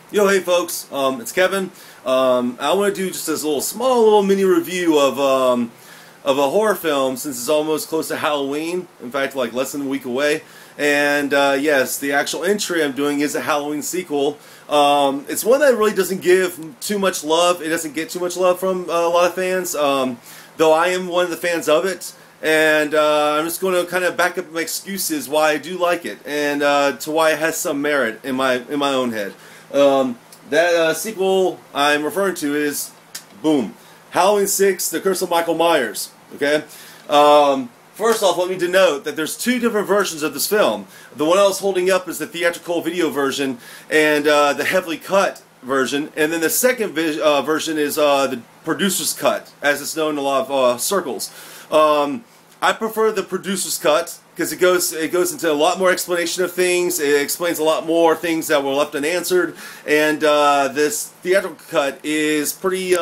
Yo, hey folks, it's Kevin. I want to do just this small mini review of a horror film since it's almost close to Halloween. In fact, like less than a week away. And yes, the actual entry I'm doing is a Halloween sequel. It's one that really doesn't give too much love. It doesn't get too much love from a lot of fans, though I am one of the fans of it. And I'm just going to kind of back up my excuses why I do like it, and to why it has some merit in my own head. That sequel I'm referring to is, boom, Halloween 6: The Curse of Michael Myers. Okay. First off, let me denote that there's two different versions of this film. The one I was holding up is the theatrical video version and the heavily cut version, and then the second version is the producer's cut, as it's known in a lot of circles. I prefer the producer's cut because it goes into a lot more explanation of things. It explains a lot more things that were left unanswered, and this theatrical cut is pretty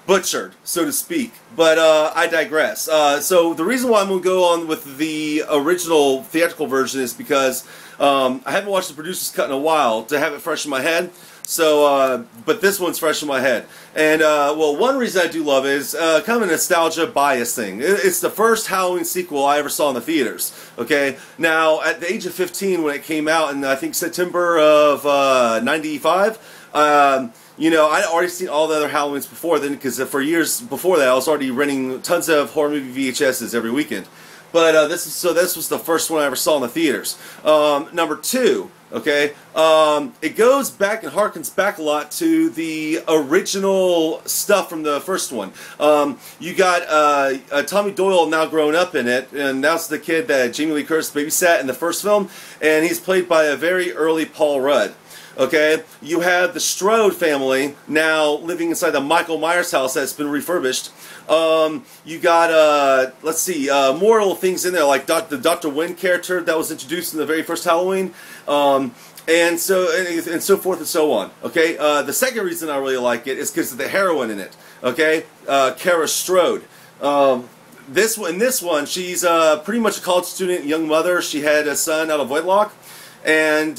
butchered, so to speak. But I digress. So the reason why I'm going to go on with the original theatrical version is because I haven't watched the producer's cut in a while to have it fresh in my head. So, but this one's fresh in my head. And, well, one reason I do love it is kind of a nostalgia bias thing. It's the first Halloween sequel I ever saw in the theaters, okay? Now, at the age of 15 when it came out in, I think, September of 95, you know, I'd already seen all the other Halloweens before then, because for years before that I was already renting tons of horror movie VHSs every weekend. But this was the first one I ever saw in the theaters. Number two, okay, it goes back and harkens back a lot to the original stuff from the first one. You got Tommy Doyle now grown up in it, and that's the kid that Jamie Lee Curtis babysat in the first film, and he's played by a very early Paul Rudd. Okay, you have the Strode family now living inside the Michael Myers house that's been refurbished. You got, let's see, more little things in there, like the Dr. Wynn character that was introduced in the very first Halloween, and so forth and so on. Okay, the second reason I really like it is because of the heroine in it. Okay, Kara Strode. In this one, she's pretty much a college student, young mother. She had a son out of wedlock. And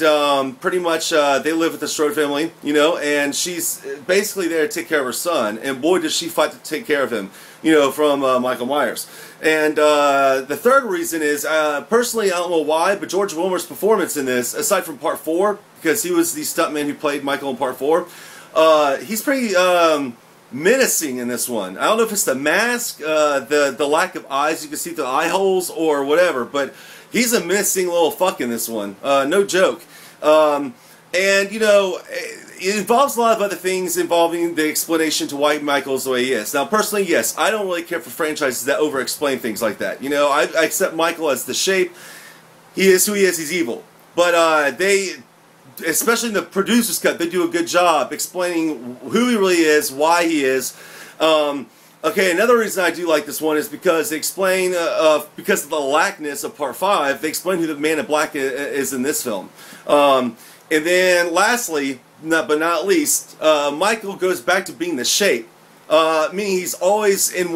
pretty much they live with the Strode family, you know, and she's basically there to take care of her son, and boy does she fight to take care of him, you know, from Michael Myers. And the third reason is, personally, I don't know why, but George Wilmer's performance in this, aside from part 4, because he was the stuntman who played Michael in part 4, he's pretty menacing in this one. I don't know if it's the mask, the lack of eyes, you can see the eye holes, or whatever, but he's a menacing little fuck in this one. No joke. And, you know, it involves a lot of other things involving the explanation to why Michael's the way he is. Now, personally, yes, I don't really care for franchises that over-explain things like that. You know, I accept Michael as the shape. He is who he is. He's evil. But they, especially in the producer's cut, they do a good job explaining who he really is, why he is. Okay, another reason I do like this one is because they explain, because of the lackness of Part 5, they explain who the Man in Black is in this film. And then lastly, but not least, Michael goes back to being the shape, meaning he's always in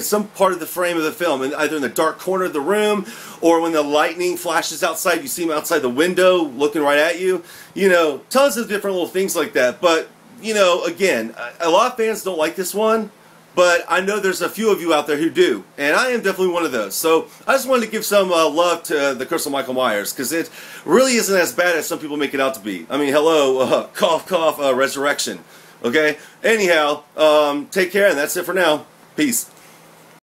some part of the frame of the film, either in the dark corner of the room, or when the lightning flashes outside, you see him outside the window looking right at you. You know, tons of different little things like that. But, you know, again, a lot of fans don't like this one. But I know there's a few of you out there who do, and I am definitely one of those. So I just wanted to give some love to The Curse of Michael Myers, because it really isn't as bad as some people make it out to be. I mean, hello, cough, cough, resurrection. Okay? Anyhow, take care, and that's it for now. Peace.